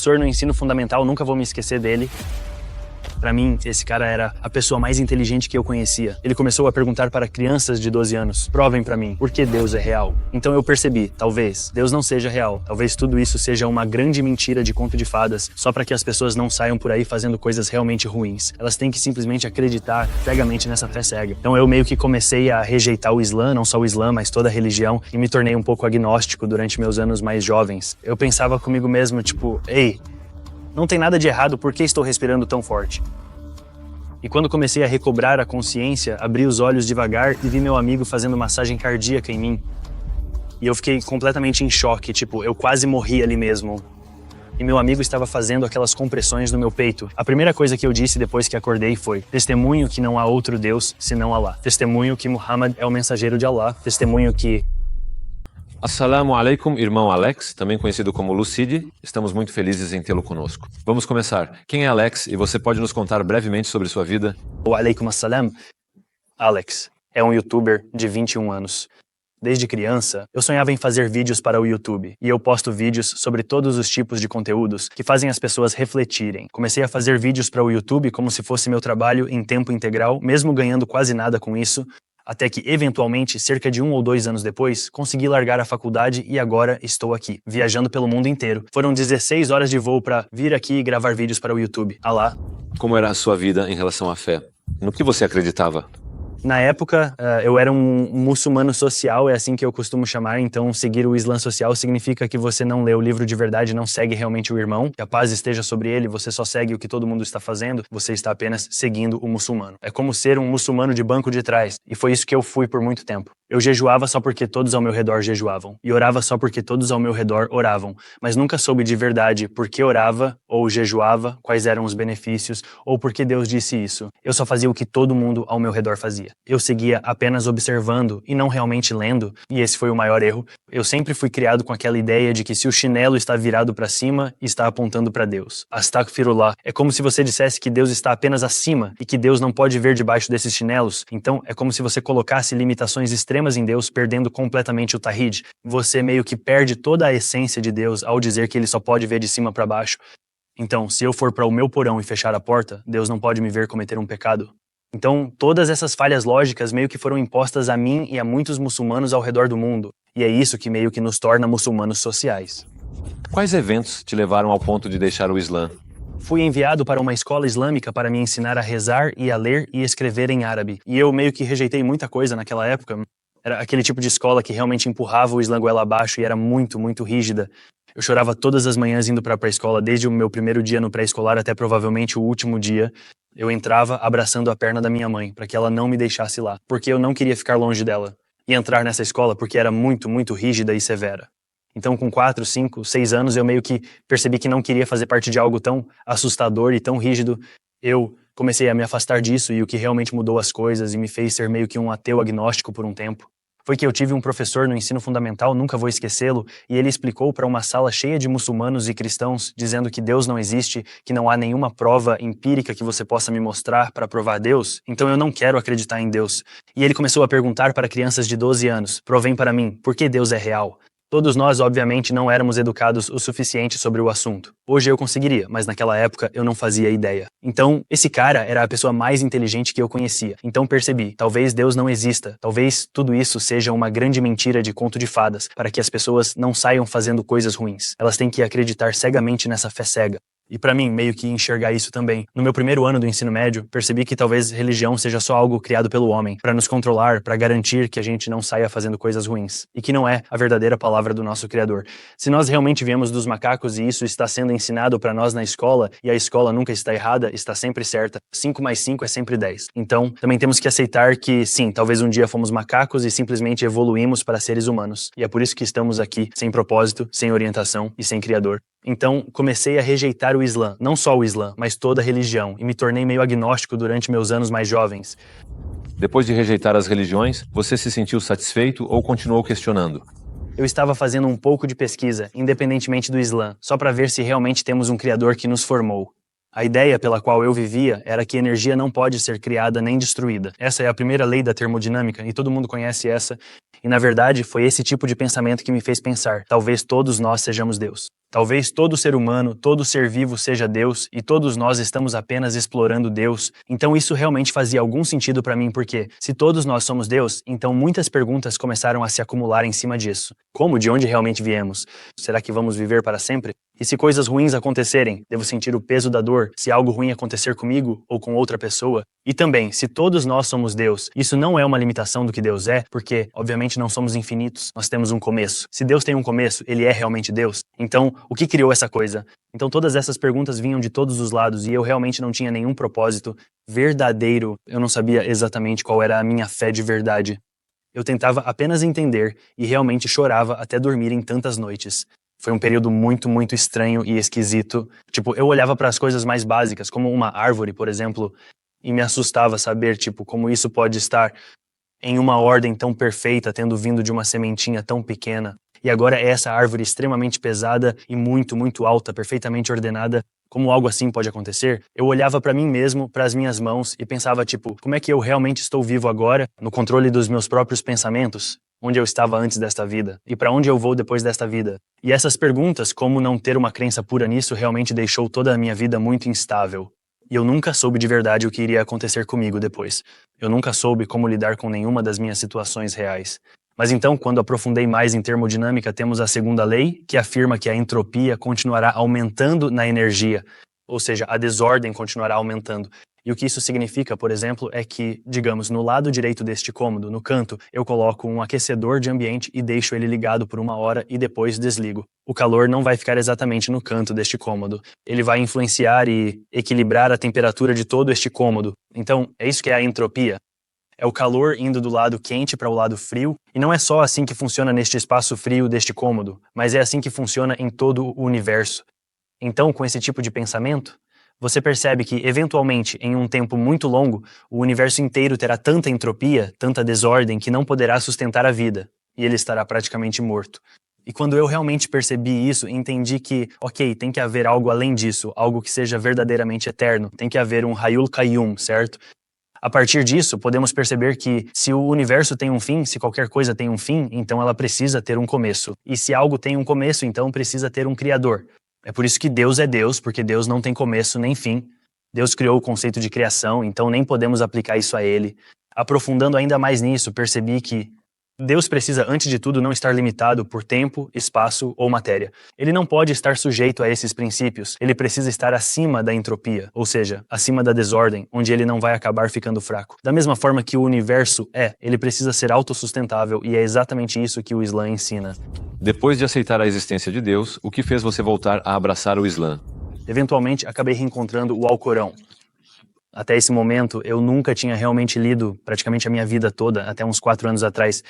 professor no ensino fundamental, nunca vou me esquecer dele. Pra mim, esse cara era a pessoa mais inteligente que eu conhecia. Ele começou a perguntar para crianças de 12 anos, provem pra mim, por que Deus é real? Então eu percebi, talvez Deus não seja real. Talvez tudo isso seja uma grande mentira de conto de fadas, só para que as pessoas não saiam por aí fazendo coisas realmente ruins. Elas têm que simplesmente acreditar cegamente nessa fé cega. Então eu meio que comecei a rejeitar o Islã, não só o Islã, mas toda a religião, e me tornei um pouco agnóstico durante meus anos mais jovens. Eu pensava comigo mesmo, tipo, ei, não tem nada de errado, por que estou respirando tão forte? E quando comecei a recobrar a consciência, abri os olhos devagar e vi meu amigo fazendo massagem cardíaca em mim. E eu fiquei completamente em choque, tipo, eu quase morri ali mesmo. E meu amigo estava fazendo aquelas compressões no meu peito. A primeira coisa que eu disse depois que acordei foi: testemunho que não há outro Deus senão Allah. Testemunho que Muhammad é o mensageiro de Allah. Testemunho que... Assalamu alaikum, irmão Alex, também conhecido como Lucide. Estamos muito felizes em tê-lo conosco. Vamos começar. Quem é Alex e você pode nos contar brevemente sobre sua vida? Wa alaikum assalam. Alex é um youtuber de 21 anos. Desde criança, eu sonhava em fazer vídeos para o YouTube, e eu posto vídeos sobre todos os tipos de conteúdos que fazem as pessoas refletirem. Comecei a fazer vídeos para o YouTube como se fosse meu trabalho em tempo integral, mesmo ganhando quase nada com isso, até que, eventualmente, cerca de 1 ou 2 anos depois, consegui largar a faculdade e agora estou aqui, viajando pelo mundo inteiro. Foram 16 horas de voo para vir aqui e gravar vídeos para o YouTube. Alá. Como era a sua vida em relação à fé? No que você acreditava? Na época, eu era um muçulmano social, é assim que eu costumo chamar, então seguir o Islã social significa que você não lê o livro de verdade, não segue realmente o irmão, que a paz esteja sobre ele, você só segue o que todo mundo está fazendo, você está apenas seguindo o muçulmano. É como ser um muçulmano de banco de trás, e foi isso que eu fui por muito tempo. Eu jejuava só porque todos ao meu redor jejuavam, e orava só porque todos ao meu redor oravam, mas nunca soube de verdade por que orava, ou jejuava, quais eram os benefícios, ou por que Deus disse isso. Eu só fazia o que todo mundo ao meu redor fazia. Eu seguia apenas observando e não realmente lendo, e esse foi o maior erro. Eu sempre fui criado com aquela ideia de que se o chinelo está virado para cima, está apontando para Deus. Astaghfirullah. É como se você dissesse que Deus está apenas acima e que Deus não pode ver debaixo desses chinelos. Então, é como se você colocasse limitações extremas em Deus, perdendo completamente o tawhid. Você meio que perde toda a essência de Deus ao dizer que ele só pode ver de cima para baixo. Então, se eu for para o meu porão e fechar a porta, Deus não pode me ver cometer um pecado. Então, todas essas falhas lógicas meio que foram impostas a mim e a muitos muçulmanos ao redor do mundo. E é isso que meio que nos torna muçulmanos sociais. Quais eventos te levaram ao ponto de deixar o Islã? Fui enviado para uma escola islâmica para me ensinar a rezar e a ler e escrever em árabe. E eu meio que rejeitei muita coisa naquela época. Era aquele tipo de escola que realmente empurrava o Islã goela abaixo e era muito, muito rígida. Eu chorava todas as manhãs indo para a pré-escola, desde o meu primeiro dia no pré-escolar até provavelmente o último dia. Eu entrava abraçando a perna da minha mãe, para que ela não me deixasse lá, porque eu não queria ficar longe dela. E entrar nessa escola porque era muito, muito rígida e severa. Então, com 4, 5, 6 anos, eu meio que percebi que não queria fazer parte de algo tão assustador e tão rígido. Eu comecei a me afastar disso, e o que realmente mudou as coisas e me fez ser meio que um ateu agnóstico por um tempo foi que eu tive um professor no ensino fundamental, nunca vou esquecê-lo, e ele explicou para uma sala cheia de muçulmanos e cristãos, dizendo que Deus não existe, que não há nenhuma prova empírica que você possa me mostrar para provar Deus, então eu não quero acreditar em Deus. E ele começou a perguntar para crianças de 12 anos, provem para mim, por que Deus é real? Todos nós, obviamente, não éramos educados o suficiente sobre o assunto. Hoje eu conseguiria, mas naquela época eu não fazia ideia. Então, esse cara era a pessoa mais inteligente que eu conhecia. Então percebi, talvez Deus não exista, talvez tudo isso seja uma grande mentira de conto de fadas, para que as pessoas não saiam fazendo coisas ruins. Elas têm que acreditar cegamente nessa fé cega. E para mim, meio que enxergar isso também. No meu primeiro ano do ensino médio, percebi que talvez religião seja só algo criado pelo homem, para nos controlar, para garantir que a gente não saia fazendo coisas ruins, e que não é a verdadeira palavra do nosso Criador. Se nós realmente viemos dos macacos e isso está sendo ensinado para nós na escola, e a escola nunca está errada, está sempre certa, 5 mais 5 é sempre 10. Então, também temos que aceitar que, sim, talvez um dia fomos macacos e simplesmente evoluímos para seres humanos. E é por isso que estamos aqui, sem propósito, sem orientação e sem Criador. Então, comecei a rejeitar o Islã, não só o Islã, mas toda a religião, e me tornei meio agnóstico durante meus anos mais jovens. Depois de rejeitar as religiões, você se sentiu satisfeito ou continuou questionando? Eu estava fazendo um pouco de pesquisa, independentemente do Islã, só para ver se realmente temos um Criador que nos formou. A ideia pela qual eu vivia era que energia não pode ser criada nem destruída. Essa é a primeira lei da termodinâmica, e todo mundo conhece essa. E na verdade, foi esse tipo de pensamento que me fez pensar, talvez todos nós sejamos Deus. Talvez todo ser humano, todo ser vivo seja Deus e todos nós estamos apenas explorando Deus. Então isso realmente fazia algum sentido para mim, porque se todos nós somos Deus, então muitas perguntas começaram a se acumular em cima disso. Como? De onde realmente viemos? Será que vamos viver para sempre? E se coisas ruins acontecerem, devo sentir o peso da dor se algo ruim acontecer comigo ou com outra pessoa? E também, se todos nós somos Deus, isso não é uma limitação do que Deus é, porque, obviamente, não somos infinitos, nós temos um começo. Se Deus tem um começo, Ele é realmente Deus. Então, o que criou essa coisa? Então, todas essas perguntas vinham de todos os lados e eu realmente não tinha nenhum propósito verdadeiro. Eu não sabia exatamente qual era a minha fé de verdade. Eu tentava apenas entender e realmente chorava até dormir em tantas noites. Foi um período muito, muito estranho e esquisito. Tipo, eu olhava para as coisas mais básicas, como uma árvore, por exemplo, e me assustava saber, tipo, como isso pode estar em uma ordem tão perfeita, tendo vindo de uma sementinha tão pequena. E agora é essa árvore extremamente pesada e muito, muito alta, perfeitamente ordenada. Como algo assim pode acontecer? Eu olhava para mim mesmo, para as minhas mãos e pensava, tipo, como é que eu realmente estou vivo agora, no controle dos meus próprios pensamentos? Onde eu estava antes desta vida? E para onde eu vou depois desta vida? E essas perguntas, como não ter uma crença pura nisso, realmente deixou toda a minha vida muito instável. E eu nunca soube de verdade o que iria acontecer comigo depois. Eu nunca soube como lidar com nenhuma das minhas situações reais. Mas então, quando aprofundei mais em termodinâmica, temos a segunda lei, que afirma que a entropia continuará aumentando na energia, ou seja, a desordem continuará aumentando. E o que isso significa, por exemplo, é que, digamos, no lado direito deste cômodo, no canto, eu coloco um aquecedor de ambiente e deixo ele ligado por 1 hora e depois desligo. O calor não vai ficar exatamente no canto deste cômodo. Ele vai influenciar e equilibrar a temperatura de todo este cômodo. Então, é isso que é a entropia. É o calor indo do lado quente para o lado frio, e não é só assim que funciona neste espaço frio deste cômodo, mas é assim que funciona em todo o universo. Então, com esse tipo de pensamento, você percebe que, eventualmente, em um tempo muito longo, o universo inteiro terá tanta entropia, tanta desordem, que não poderá sustentar a vida, e ele estará praticamente morto. E quando eu realmente percebi isso, entendi que, ok, tem que haver algo além disso, algo que seja verdadeiramente eterno, tem que haver um Hayul Qayyum, certo? A partir disso, podemos perceber que se o universo tem um fim, se qualquer coisa tem um fim, então ela precisa ter um começo. E se algo tem um começo, então precisa ter um criador. É por isso que Deus é Deus, porque Deus não tem começo nem fim. Deus criou o conceito de criação, então nem podemos aplicar isso a ele. Aprofundando ainda mais nisso, percebi que Deus precisa, antes de tudo, não estar limitado por tempo, espaço ou matéria. Ele não pode estar sujeito a esses princípios. Ele precisa estar acima da entropia, ou seja, acima da desordem, onde ele não vai acabar ficando fraco. Da mesma forma que o universo ele precisa ser autossustentável, e é exatamente isso que o Islã ensina. Depois de aceitar a existência de Deus, o que fez você voltar a abraçar o Islã? Eventualmente, acabei reencontrando o Alcorão. Até esse momento, eu nunca tinha realmente lido praticamente a minha vida toda, até uns 4 anos atrás.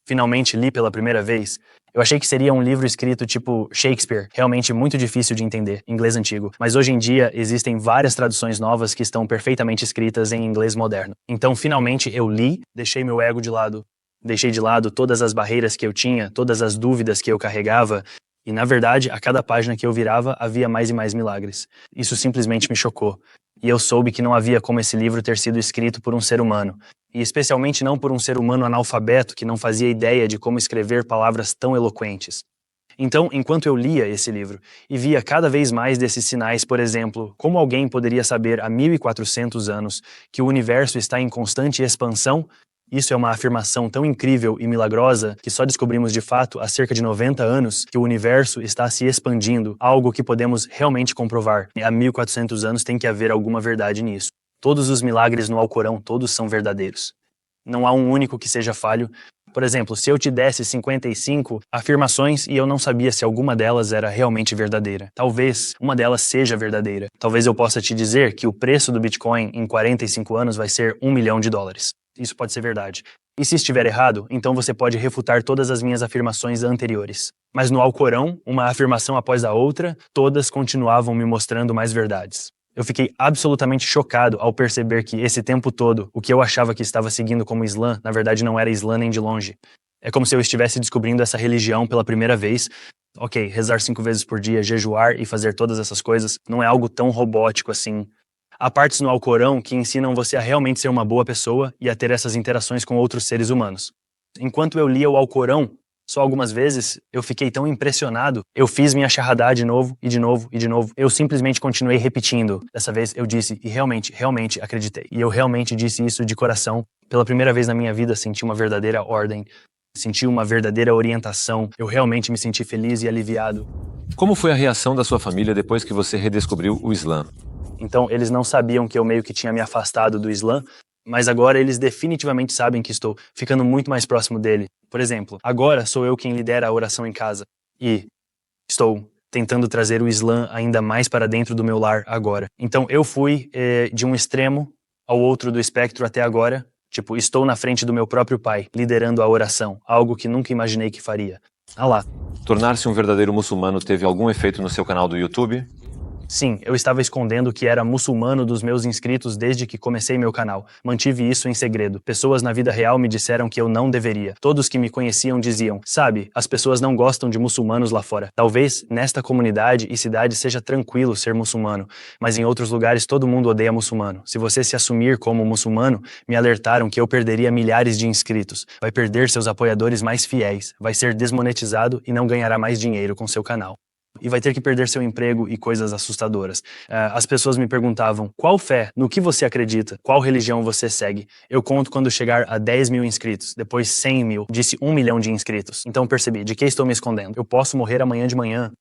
Finalmente li pela primeira vez. Eu achei que seria um livro escrito tipo Shakespeare, realmente muito difícil de entender, inglês antigo. Mas hoje em dia existem várias traduções novas que estão perfeitamente escritas em inglês moderno. Então, finalmente eu li, deixei meu ego de lado. Deixei de lado todas as barreiras que eu tinha, todas as dúvidas que eu carregava. E, na verdade, a cada página que eu virava, havia mais e mais milagres. Isso simplesmente me chocou. E eu soube que não havia como esse livro ter sido escrito por um ser humano. E especialmente não por um ser humano analfabeto que não fazia ideia de como escrever palavras tão eloquentes. Então, enquanto eu lia esse livro e via cada vez mais desses sinais, por exemplo, como alguém poderia saber há 1400 anos que o universo está em constante expansão, isso é uma afirmação tão incrível e milagrosa que só descobrimos de fato há cerca de 90 anos que o universo está se expandindo, algo que podemos realmente comprovar. Há 1400 anos tem que haver alguma verdade nisso. Todos os milagres no Alcorão, todos são verdadeiros. Não há um único que seja falho. Por exemplo, se eu te desse 55 afirmações e eu não sabia se alguma delas era realmente verdadeira. Talvez uma delas seja verdadeira. Talvez eu possa te dizer que o preço do Bitcoin em 45 anos vai ser $1 milhão. Isso pode ser verdade. E se estiver errado, então você pode refutar todas as minhas afirmações anteriores. Mas no Alcorão, uma afirmação após a outra, todas continuavam me mostrando mais verdades. Eu fiquei absolutamente chocado ao perceber que esse tempo todo, o que eu achava que estava seguindo como Islã, na verdade não era Islã nem de longe. É como se eu estivesse descobrindo essa religião pela primeira vez. Ok, rezar 5 vezes por dia, jejuar e fazer todas essas coisas não é algo tão robótico assim. Há partes no Alcorão que ensinam você a realmente ser uma boa pessoa e a ter essas interações com outros seres humanos. Enquanto eu lia o Alcorão, Só algumas vezes eu fiquei tão impressionado, eu fiz minha shahadá de novo e de novo e de novo. Eu simplesmente continuei repetindo. Dessa vez eu disse e realmente acreditei. E eu realmente disse isso de coração. Pela primeira vez na minha vida senti uma verdadeira ordem, senti uma verdadeira orientação. Eu realmente me senti feliz e aliviado. Como foi a reação da sua família depois que você redescobriu o Islã? Então eles não sabiam que eu meio que tinha me afastado do Islã, mas agora eles definitivamente sabem que estou ficando muito mais próximo dele. Por exemplo, agora sou eu quem lidera a oração em casa e estou tentando trazer o Islã ainda mais para dentro do meu lar agora. Então eu fui de um extremo ao outro do espectro até agora. Tipo, estou na frente do meu próprio pai, liderando a oração, algo que nunca imaginei que faria. Ah lá. Tornar-se um verdadeiro muçulmano teve algum efeito no seu canal do YouTube? Sim, eu estava escondendo que era muçulmano dos meus inscritos desde que comecei meu canal. Mantive isso em segredo. Pessoas na vida real me disseram que eu não deveria. Todos que me conheciam diziam, sabe, as pessoas não gostam de muçulmanos lá fora. Talvez nesta comunidade e cidade seja tranquilo ser muçulmano, mas em outros lugares todo mundo odeia muçulmano. Se você se assumir como muçulmano, me alertaram que eu perderia milhares de inscritos. Vai perder seus apoiadores mais fiéis, vai ser desmonetizado e não ganhará mais dinheiro com seu canal. E vai ter que perder seu emprego e coisas assustadoras. As pessoas me perguntavam, qual fé, no que você acredita, qual religião você segue? Eu conto quando chegar a 10 mil inscritos, depois 100 mil, disse 1 milhão de inscritos. Então percebi, de que estou me escondendo? Eu posso morrer amanhã de manhã.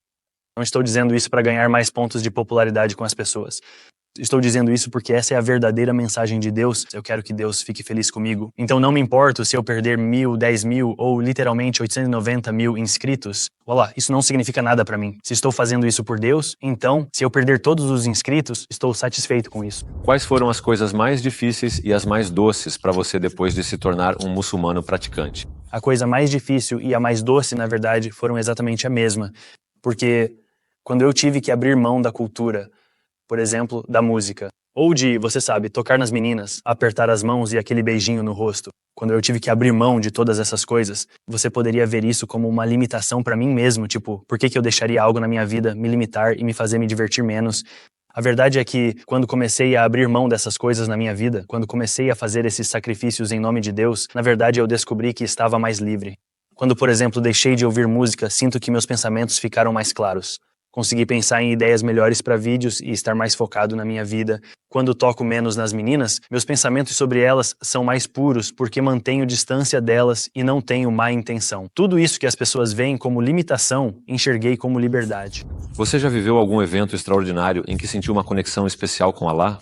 Não estou dizendo isso para ganhar mais pontos de popularidade com as pessoas. Estou dizendo isso porque essa é a verdadeira mensagem de Deus. Eu quero que Deus fique feliz comigo. Então não me importo se eu perder 1.000, 10 mil ou literalmente 890 mil inscritos. Olá, isso não significa nada para mim. Se estou fazendo isso por Deus, então, se eu perder todos os inscritos, estou satisfeito com isso. Quais foram as coisas mais difíceis e as mais doces para você depois de se tornar um muçulmano praticante? A coisa mais difícil e a mais doce, na verdade, foram exatamente a mesma. Porque quando eu tive que abrir mão da cultura, por exemplo, da música. Ou de, você sabe, tocar nas meninas, apertar as mãos e aquele beijinho no rosto. Quando eu tive que abrir mão de todas essas coisas, você poderia ver isso como uma limitação para mim mesmo, tipo, por que eu deixaria algo na minha vida me limitar e me fazer me divertir menos? A verdade é que, quando comecei a abrir mão dessas coisas na minha vida, quando comecei a fazer esses sacrifícios em nome de Deus, na verdade eu descobri que estava mais livre. Quando, por exemplo, deixei de ouvir música, sinto que meus pensamentos ficaram mais claros. Consegui pensar em ideias melhores para vídeos e estar mais focado na minha vida. Quando toco menos nas meninas, meus pensamentos sobre elas são mais puros porque mantenho distância delas e não tenho má intenção. Tudo isso que as pessoas veem como limitação, enxerguei como liberdade. Você já viveu algum evento extraordinário em que sentiu uma conexão especial com Allah?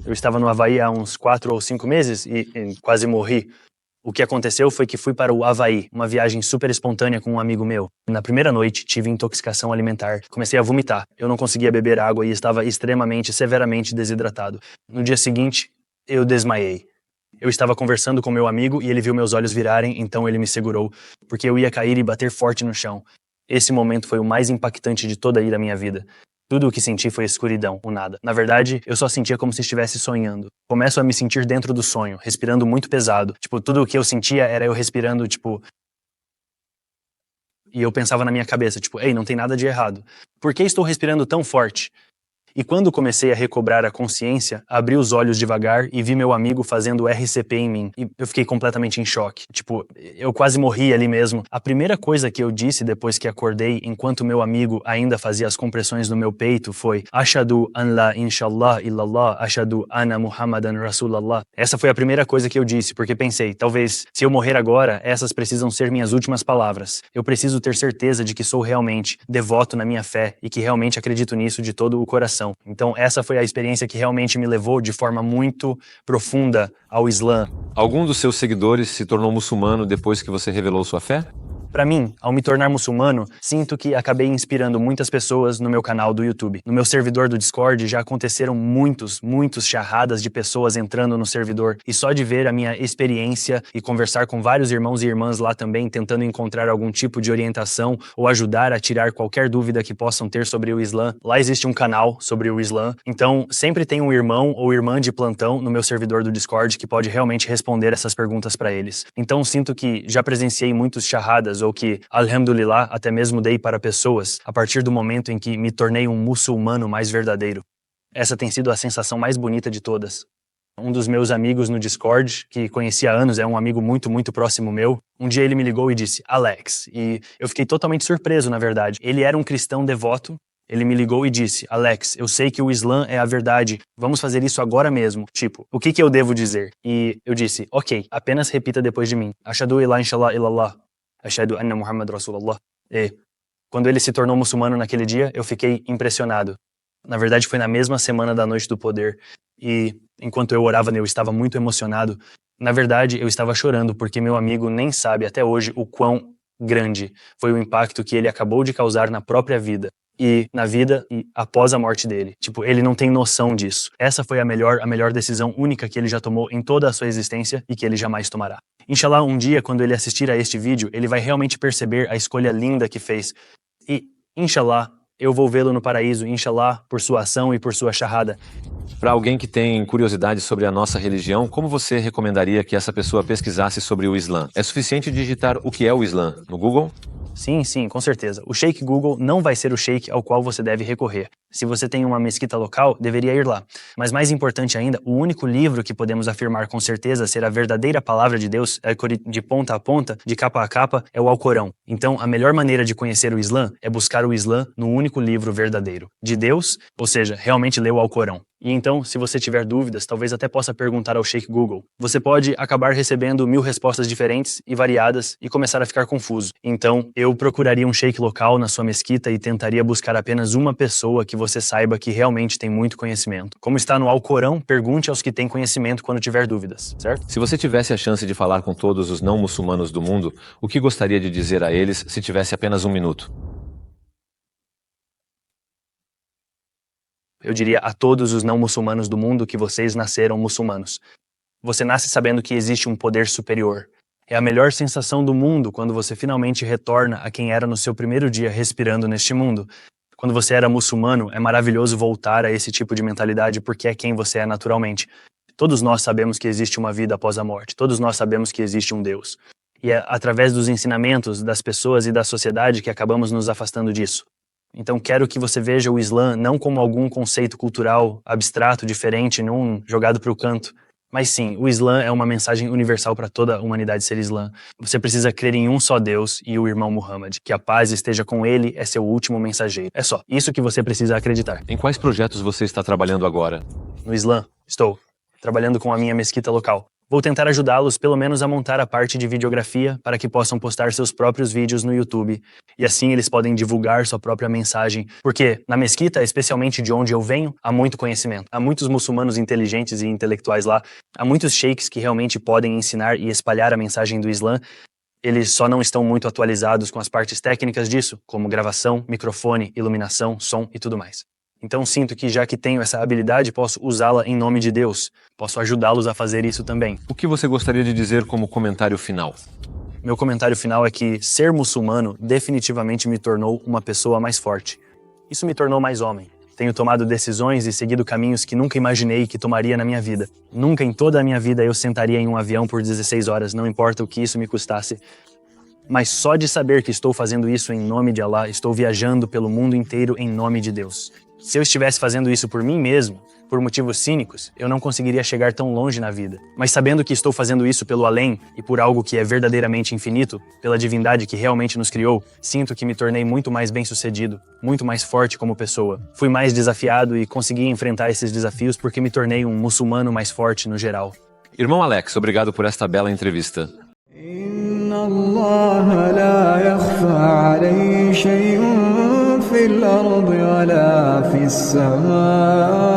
Eu estava no Havaí há uns 4 ou 5 meses e quase morri. O que aconteceu foi que fui para o Havaí, uma viagem super espontânea com um amigo meu. Na primeira noite, tive intoxicação alimentar. Comecei a vomitar. Eu não conseguia beber água e estava extremamente, severamente desidratado. No dia seguinte, eu desmaiei. Eu estava conversando com meu amigo e ele viu meus olhos virarem, então ele me segurou, porque eu ia cair e bater forte no chão. Esse momento foi o mais impactante de toda a minha vida. Tudo o que senti foi escuridão, o nada. Na verdade, eu só sentia como se estivesse sonhando. Começo a me sentir dentro do sonho, respirando muito pesado. Tipo, tudo o que eu sentia era eu respirando, tipo... E eu pensava na minha cabeça, tipo, ei, não tem nada de errado. Por que estou respirando tão forte? E quando comecei a recobrar a consciência, abri os olhos devagar e vi meu amigo fazendo RCP em mim. E eu fiquei completamente em choque. Tipo, eu quase morri ali mesmo. A primeira coisa que eu disse depois que acordei, enquanto meu amigo ainda fazia as compressões no meu peito, foi Ashadu an la inshallah illallah, ashadu anna Muhammadan Rasulallah. Essa foi a primeira coisa que eu disse, porque pensei, talvez, se eu morrer agora, essas precisam ser minhas últimas palavras. Eu preciso ter certeza de que sou realmente devoto na minha fé e que realmente acredito nisso de todo o coração. Então essa foi a experiência que realmente me levou de forma muito profunda ao Islã. Algum dos seus seguidores se tornou muçulmano depois que você revelou sua fé? Para mim, ao me tornar muçulmano, sinto que acabei inspirando muitas pessoas no meu canal do YouTube. No meu servidor do Discord já aconteceram muitos charradas de pessoas entrando no servidor. E só de ver a minha experiência e conversar com vários irmãos e irmãs lá também, tentando encontrar algum tipo de orientação ou ajudar a tirar qualquer dúvida que possam ter sobre o Islã. Lá existe um canal sobre o Islã. Então, sempre tem um irmão ou irmã de plantão no meu servidor do Discord que pode realmente responder essas perguntas para eles. Então, sinto que já presenciei muitos charradas ou que, alhamdulillah, até mesmo dei para pessoas a partir do momento em que me tornei um muçulmano mais verdadeiro. Essa tem sido a sensação mais bonita de todas. Um dos meus amigos no Discord, que conheci há anos, é um amigo muito, muito próximo meu. Um dia ele me ligou e disse, Alex, e eu fiquei totalmente surpreso, na verdade. Ele era um cristão devoto. Ele me ligou e disse, Alex, eu sei que o Islã é a verdade, vamos fazer isso agora mesmo. Tipo, o que eu devo dizer? E eu disse, ok, apenas repita depois de mim. Ashhadu ila inshallah ilallah. Ashhadu anna Muhammad Rasulullah. E quando ele se tornou muçulmano naquele dia, eu fiquei impressionado. Na verdade, foi na mesma semana da Noite do Poder. E enquanto eu orava, eu estava muito emocionado. Na verdade, eu estava chorando porque meu amigo nem sabe até hoje o quão grande foi o impacto que ele acabou de causar na própria vida. E na vida e após a morte dele. Tipo, ele não tem noção disso. Essa foi a melhor decisão única que ele já tomou em toda a sua existência e que ele jamais tomará. Inshallah, um dia, quando ele assistir a este vídeo, ele vai realmente perceber a escolha linda que fez. E, inshallah, eu vou vê-lo no paraíso, inshallah, por sua ação e por sua shahada. Para alguém que tem curiosidade sobre a nossa religião, como você recomendaria que essa pessoa pesquisasse sobre o Islã? É suficiente digitar o que é o Islã no Google? Sim, com certeza. O Sheikh Google não vai ser o Sheikh ao qual você deve recorrer. Se você tem uma mesquita local, deveria ir lá. Mas mais importante ainda, o único livro que podemos afirmar com certeza ser a verdadeira palavra de Deus, de ponta a ponta, de capa a capa, é o Alcorão. Então, a melhor maneira de conhecer o Islã é buscar o Islã no único livro verdadeiro, de Deus, ou seja, realmente ler o Alcorão. E então, se você tiver dúvidas, talvez até possa perguntar ao Sheikh Google. Você pode acabar recebendo 1000 respostas diferentes e variadas e começar a ficar confuso. Então, eu procuraria um Sheikh local na sua mesquita e tentaria buscar apenas uma pessoa que você saiba que realmente tem muito conhecimento. Como está no Alcorão, pergunte aos que têm conhecimento quando tiver dúvidas, certo? Se você tivesse a chance de falar com todos os não muçulmanos do mundo, o que gostaria de dizer a eles se tivesse apenas 1 minuto? Eu diria a todos os não muçulmanos do mundo que vocês nasceram muçulmanos. Você nasce sabendo que existe um poder superior. É a melhor sensação do mundo quando você finalmente retorna a quem era no seu primeiro dia respirando neste mundo. Quando você era muçulmano, é maravilhoso voltar a esse tipo de mentalidade porque é quem você é naturalmente. Todos nós sabemos que existe uma vida após a morte. Todos nós sabemos que existe um Deus. E é através dos ensinamentos das pessoas e da sociedade que acabamos nos afastando disso. Então quero que você veja o Islã não como algum conceito cultural abstrato, diferente, jogado para o canto. Mas sim, o Islã é uma mensagem universal para toda a humanidade ser Islã. Você precisa crer em um só Deus e o irmão Muhammad. Que a paz esteja com ele, é seu último mensageiro. É só, isso que você precisa acreditar. Em quais projetos você está trabalhando agora? No Islã, estou trabalhando com a minha mesquita local. Vou tentar ajudá-los pelo menos a montar a parte de videografia para que possam postar seus próprios vídeos no YouTube. E assim eles podem divulgar sua própria mensagem. Porque na mesquita, especialmente de onde eu venho, há muito conhecimento. Há muitos muçulmanos inteligentes e intelectuais lá. Há muitos sheiks que realmente podem ensinar e espalhar a mensagem do Islã. Eles só não estão muito atualizados com as partes técnicas disso, como gravação, microfone, iluminação, som e tudo mais. Então sinto que já que tenho essa habilidade, posso usá-la em nome de Deus. Posso ajudá-los a fazer isso também. O que você gostaria de dizer como comentário final? Meu comentário final é que ser muçulmano definitivamente me tornou uma pessoa mais forte. Isso me tornou mais homem. Tenho tomado decisões e seguido caminhos que nunca imaginei que tomaria na minha vida. Nunca em toda a minha vida eu sentaria em um avião por 16 horas, não importa o que isso me custasse. Mas só de saber que estou fazendo isso em nome de Allah, estou viajando pelo mundo inteiro em nome de Deus. Se eu estivesse fazendo isso por mim mesmo, por motivos cínicos, eu não conseguiria chegar tão longe na vida. Mas sabendo que estou fazendo isso pelo além e por algo que é verdadeiramente infinito, pela divindade que realmente nos criou, sinto que me tornei muito mais bem-sucedido, muito mais forte como pessoa. Fui mais desafiado e consegui enfrentar esses desafios porque me tornei um muçulmano mais forte no geral. Irmão Alex, obrigado por esta bela entrevista. في الأرض ولا في السماء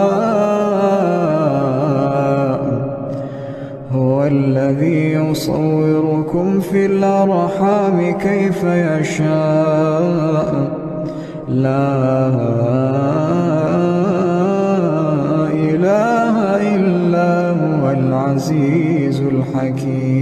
هو الذي يصوركم في الأرحام كيف يشاء لا إله إلا هو العزيز الحكيم